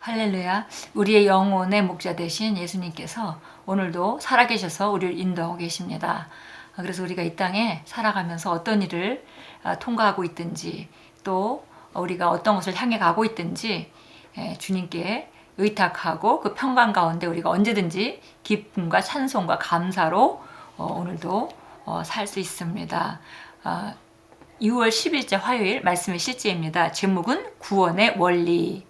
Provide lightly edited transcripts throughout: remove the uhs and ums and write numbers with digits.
할렐루야. 우리의 영혼의 목자 되신 예수님께서 오늘도 살아계셔서 우리를 인도하고 계십니다. 그래서 우리가 이 땅에 살아가면서 어떤 일을 통과하고 있든지 또 우리가 어떤 것을 향해 가고 있든지 주님께 의탁하고 그 평강 가운데 우리가 언제든지 기쁨과 찬송과 감사로 오늘도 살 수 있습니다. 6월 10일째 화요일 말씀의 실제입니다. 제목은 구원의 원리.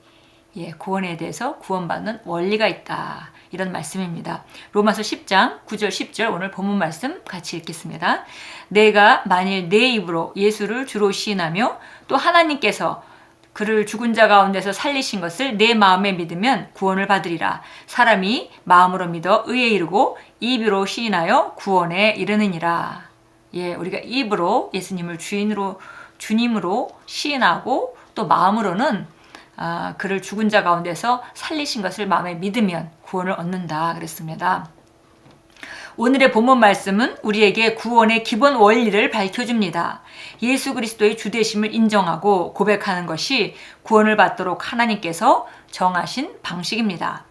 구원에 대해서 구원받는 원리가 있다. 이런 말씀입니다. 로마서 10장 9절 10절 오늘 본문 말씀 같이 읽겠습니다. 내가 만일 내 입으로 예수를 주로 시인하며 또 하나님께서 그를 죽은 자 가운데서 살리신 것을 내 마음에 믿으면 구원을 받으리라. 사람이 마음으로 믿어 의에 이르고 입으로 시인하여 구원에 이르느니라. 우리가 입으로 예수님을 주님으로 시인하고 또 마음으로는 그를 죽은 자 가운데서 살리신 것을 마음에 믿으면 구원을 얻는다 그랬습니다. 오늘의 본문 말씀은 우리에게 구원의 기본 원리를 밝혀줍니다. 예수 그리스도의 주되심을 인정하고 고백하는 것이 구원을 받도록 하나님께서 정하신 방식입니다.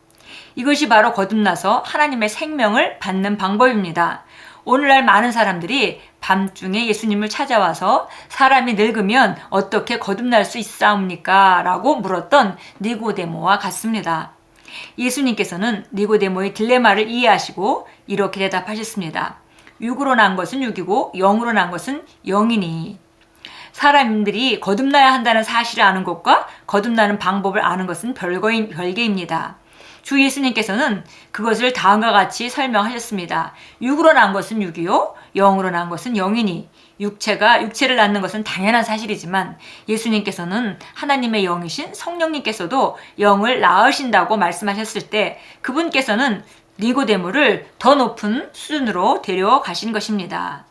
이것이 바로 거듭나서 하나님의 생명을 받는 방법입니다. 오늘날 많은 사람들이 밤중에 예수님을 찾아와서 사람이 늙으면 어떻게 거듭날 수 있사옵니까? 라고 물었던 니고데모와 같습니다. 예수님께서는 니고데모의 딜레마를 이해하시고 이렇게 대답하셨습니다. 육으로 난 것은 육이고 영으로 난 것은 영이니. 사람들이 거듭나야 한다는 사실을 아는 것과 거듭나는 방법을 아는 것은 별개입니다. 주 예수님께서는 그것을 다음과 같이 설명하셨습니다. 육으로 난 것은 육이요, 영으로 난 것은 영이니. 육체가 육체를 낳는 것은 당연한 사실이지만 예수님께서는 하나님의 영이신 성령님께서도 영을 낳으신다고 말씀하셨을 때 그분께서는 니고데모를 더 높은 수준으로 데려가신 것입니다.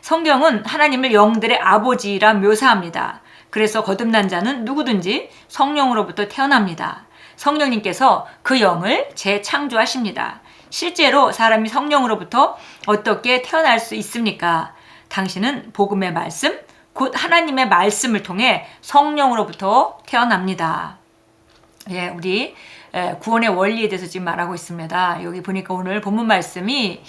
성경은 하나님을 영들의 아버지라 묘사합니다. 그래서 거듭난 자는 누구든지 성령으로부터 태어납니다. 성령님께서 그 영을 재창조하십니다. 실제로 사람이 성령으로부터 어떻게 태어날 수 있습니까? 당신은 복음의 말씀, 곧 하나님의 말씀을 통해 성령으로부터 태어납니다. 우리 구원의 원리에 대해서 지금 말하고 있습니다. 여기 보니까 오늘 본문 말씀이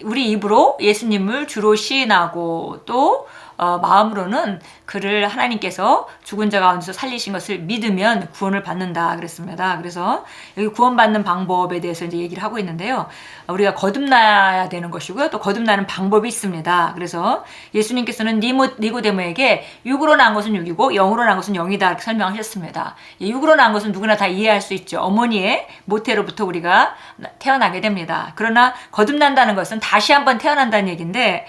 우리 입으로 예수님을 주로 시인하고 또 마음으로는 그를 하나님께서 죽은 자 가운데서 살리신 것을 믿으면 구원을 받는다 그랬습니다. 그래서 여기 구원받는 방법에 대해서 이제 얘기를 하고 있는데요. 우리가 거듭나야 되는 것이고요. 또 거듭나는 방법이 있습니다. 그래서 예수님께서는 니고데모에게 육으로 난 것은 육이고 영으로 난 것은 영이다 이렇게 설명하셨습니다. 육으로 난 것은 누구나 다 이해할 수 있죠. 어머니의 모태로부터 우리가 태어나게 됩니다. 그러나 거듭난다는 것은 다시 한번 태어난다는 얘기인데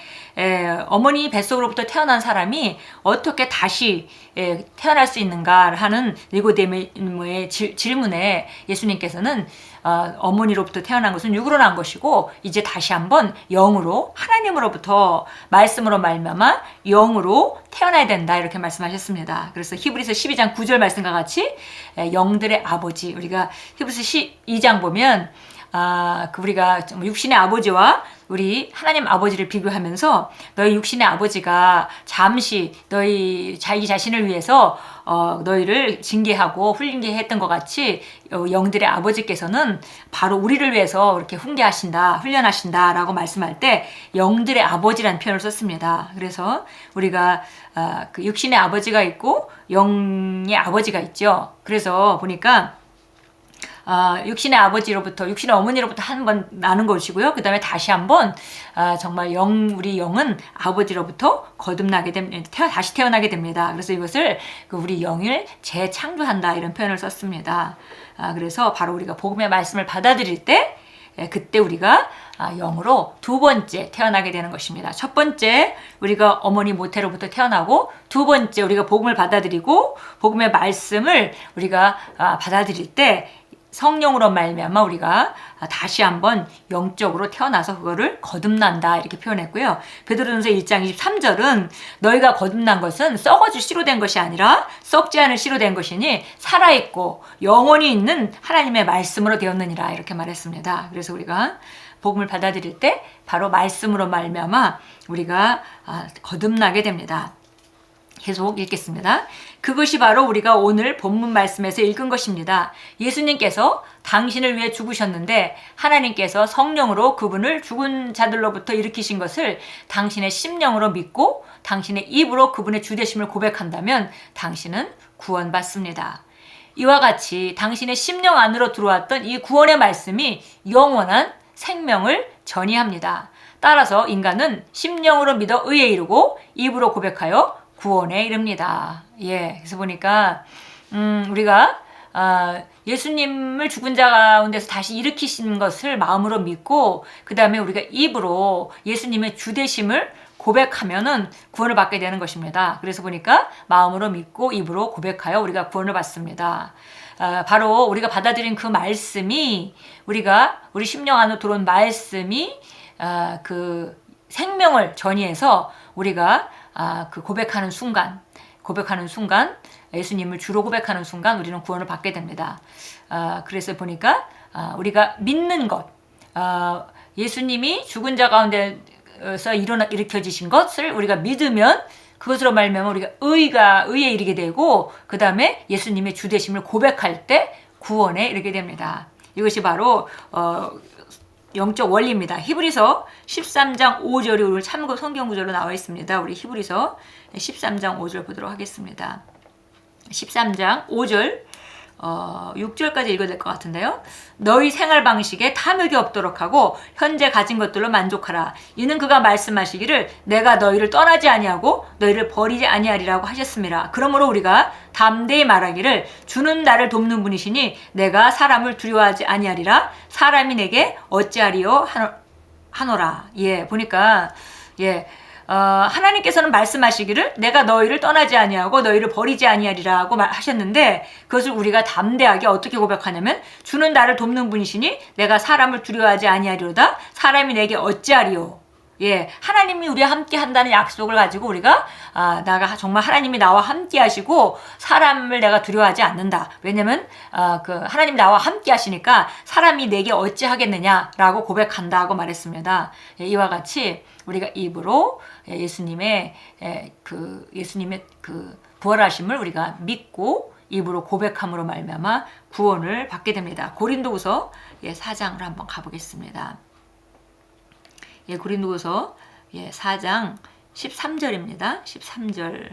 어머니 뱃속으로부터 태어난 사람이 어떻게 다시 태어날 수 있는가 하는 니고데모의 질문에 예수님께서는 어머니로부터 태어난 것은 육으로 난 것이고 이제 다시 한번 영으로 하나님으로부터 말씀으로 말미암아 영으로 태어나야 된다 이렇게 말씀하셨습니다. 그래서 히브리서 12장 9절 말씀과 같이 영들의 아버지 우리가 히브리서 12장 보면 우리가 육신의 아버지와 우리 하나님 아버지를 비교하면서 너희 육신의 아버지가 잠시 너희 자기 자신을 위해서 너희를 징계하고 훈계했던 것 같이 영들의 아버지께서는 바로 우리를 위해서 이렇게 훈련하신다 라고 말씀할 때 영들의 아버지라는 표현을 썼습니다. 그래서 우리가 그 육신의 아버지가 있고 영의 아버지가 있죠. 그래서 보니까 육신의 아버지로부터 육신의 어머니로부터 한 번 나는 것이고요. 그 다음에 다시 한번 정말 우리 영은 아버지로부터 거듭나게 됩니다. 다시 태어나게 됩니다. 그래서 이것을 우리 영을 재창조한다 이런 표현을 썼습니다. 그래서 바로 우리가 복음의 말씀을 받아들일 때 그때 우리가 영으로 두 번째 태어나게 되는 것입니다. 첫 번째 우리가 어머니 모태로부터 태어나고 두 번째 우리가 복음을 받아들이고 복음의 말씀을 우리가 받아들일 때 성령으로 말미암아 우리가 다시 한번 영적으로 태어나서 그거를 거듭난다 이렇게 표현했고요. 베드로전서 1장 23절은 너희가 거듭난 것은 썩어질 씨로 된 것이 아니라 썩지 않을 씨로 된 것이니 살아있고 영원히 있는 하나님의 말씀으로 되었느니라 이렇게 말했습니다. 그래서 우리가 복음을 받아들일 때 바로 말씀으로 말미암아 우리가 거듭나게 됩니다. 계속 읽겠습니다. 그것이 바로 우리가 오늘 본문 말씀에서 읽은 것입니다. 예수님께서 당신을 위해 죽으셨는데 하나님께서 성령으로 그분을 죽은 자들로부터 일으키신 것을 당신의 심령으로 믿고 당신의 입으로 그분의 주되심을 고백한다면 당신은 구원받습니다. 이와 같이 당신의 심령 안으로 들어왔던 이 구원의 말씀이 영원한 생명을 전이합니다. 따라서 인간은 심령으로 믿어 의에 이르고 입으로 고백하여 구원에 이릅니다. 예, 그래서 보니까 우리가 예수님을 죽은 자 가운데서 다시 일으키신 것을 마음으로 믿고 그 다음에 우리가 입으로 예수님의 주되심을 고백하면은 구원을 받게 되는 것입니다. 그래서 보니까 마음으로 믿고 입으로 고백하여 우리가 구원을 받습니다. 바로 우리가 받아들인 그 말씀이 우리 심령 안으로 들어온 말씀이 그 생명을 전이해서 우리가 그 고백하는 순간 예수님을 주로 고백하는 순간 우리는 구원을 받게 됩니다. 그래서 보니까 우리가 믿는 것, 예수님이 죽은 자 가운데서 일으켜지신 것을 우리가 믿으면 그것으로 말미암아 우리가 의에 이르게 되고 그 다음에 예수님의 주되심을 고백할 때 구원에 이르게 됩니다. 이것이 바로 영적 원리입니다. 히브리서 13장 5절이 오늘 참고 성경 구절로 나와 있습니다. 우리 히브리서 13장 5절 보도록 하겠습니다. 13장 5절 6절까지 읽어야 될 것 같은데요. 너희 생활 방식에 탐욕이 없도록 하고 현재 가진 것들로 만족하라. 이는 그가 말씀하시기를 내가 너희를 떠나지 아니하고 너희를 버리지 아니하리라고 하셨습니다. 그러므로 우리가 담대히 말하기를 주는 나를 돕는 분이시니 내가 사람을 두려워하지 아니하리라. 사람이 내게 어찌하리요 하노라. 예, 보니까 하나님께서는 말씀하시기를 내가 너희를 떠나지 아니하고 너희를 버리지 아니하리라고 하셨는데 그것을 우리가 담대하게 어떻게 고백하냐면 주는 나를 돕는 분이시니 내가 사람을 두려워하지 아니하리로다. 사람이 내게 어찌하리요. 예, 하나님이 우리와 함께 한다는 약속을 가지고 우리가 나가 정말 하나님이 나와 함께 하시고 사람을 내가 두려워하지 않는다. 왜냐면 하나님이 나와 함께 하시니까 사람이 내게 어찌 하겠느냐라고 고백한다고 말했습니다. 예, 이와 같이 우리가 입으로 예수님의 그 부활하심을 우리가 믿고 입으로 고백함으로 말미암아 구원을 받게 됩니다. 고린도후서 4장으로 한번 가보겠습니다. 고린도후서 4장 13절입니다. 13절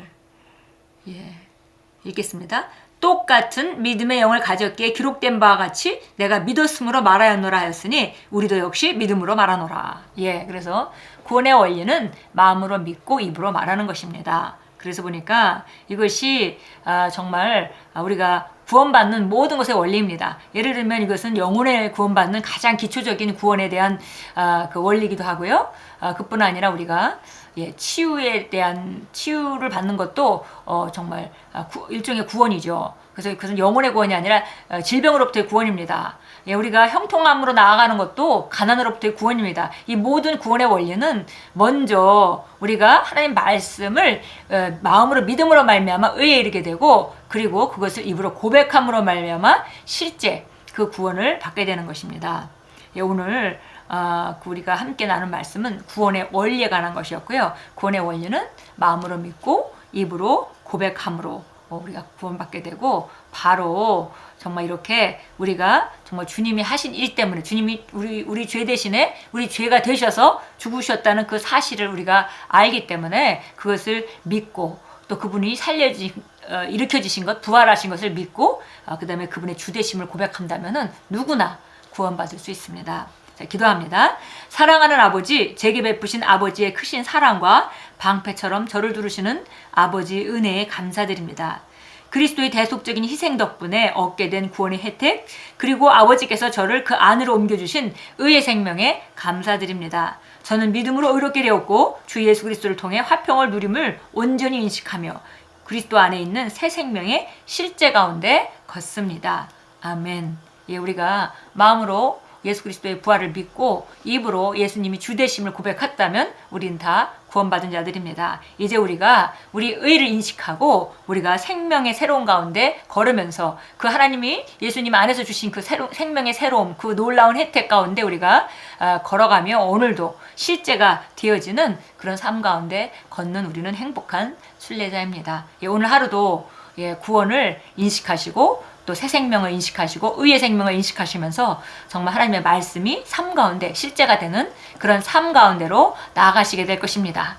읽겠습니다. 똑같은 믿음의 영을 가졌기에 기록된 바와 같이 내가 믿었으므로 말하였노라 하였으니 우리도 역시 믿음으로 말하노라. 그래서 구원의 원리는 마음으로 믿고 입으로 말하는 것입니다. 그래서 보니까 이것이 정말 우리가 구원받는 모든 것의 원리입니다. 예를 들면 이것은 영혼의 구원받는 가장 기초적인 구원에 대한 그 원리이기도 하고요. 그뿐 아니라 우리가 치유에 대한 치유를 받는 것도 정말 일종의 구원이죠. 그래서 그것은 영혼의 구원이 아니라 질병으로부터의 구원입니다. 우리가 형통함으로 나아가는 것도 가난으로부터의 구원입니다. 이 모든 구원의 원리는 먼저 우리가 하나님 말씀을 마음으로 믿음으로 말미암아 의에 이르게 되고 그리고 그것을 입으로 고백함으로 말미암아 실제 그 구원을 받게 되는 것입니다. 오늘 우리가 함께 나눈 말씀은 구원의 원리에 관한 것이었고요. 구원의 원리는 마음으로 믿고 입으로 고백함으로 우리가 구원받게 되고 바로 정말 이렇게 우리가 정말 주님이 하신 일 때문에 주님이 우리 죄 대신에 우리 죄가 되셔서 죽으셨다는 그 사실을 우리가 알기 때문에 그것을 믿고 또 그분이 일으켜지신 것, 부활하신 것을 믿고 그 다음에 그분의 주되심을 고백한다면은 누구나 구원받을 수 있습니다. 자, 기도합니다. 사랑하는 아버지, 제게 베푸신 아버지의 크신 사랑과 방패처럼 저를 두르시는 아버지의 은혜에 감사드립니다. 그리스도의 대속적인 희생 덕분에 얻게 된 구원의 혜택, 그리고 아버지께서 저를 그 안으로 옮겨주신 의의 생명에 감사드립니다. 저는 믿음으로 의롭게 되었고 주 예수 그리스도를 통해 화평을 누림을 온전히 인식하며 그리스도 안에 있는 새 생명의 실제 가운데 걷습니다. 아멘. 우리가 마음으로 예수 그리스도의 부활을 믿고 입으로 예수님이 주되심을 고백했다면 우린 다 구원받은 자들입니다. 이제 우리가 우리 의를 인식하고 우리가 생명의 새로운 가운데 걸으면서 그 하나님이 예수님 안에서 주신 그 생명의 새로움, 그 놀라운 혜택 가운데 우리가 걸어가며 오늘도 실제가 되어지는 그런 삶 가운데 걷는 우리는 행복한 순례자입니다. 오늘 하루도 구원을 인식하시고 또 새 생명을 인식하시고 의의 생명을 인식하시면서 정말 하나님의 말씀이 삶 가운데 실제가 되는 그런 삶 가운데로 나아가시게 될 것입니다.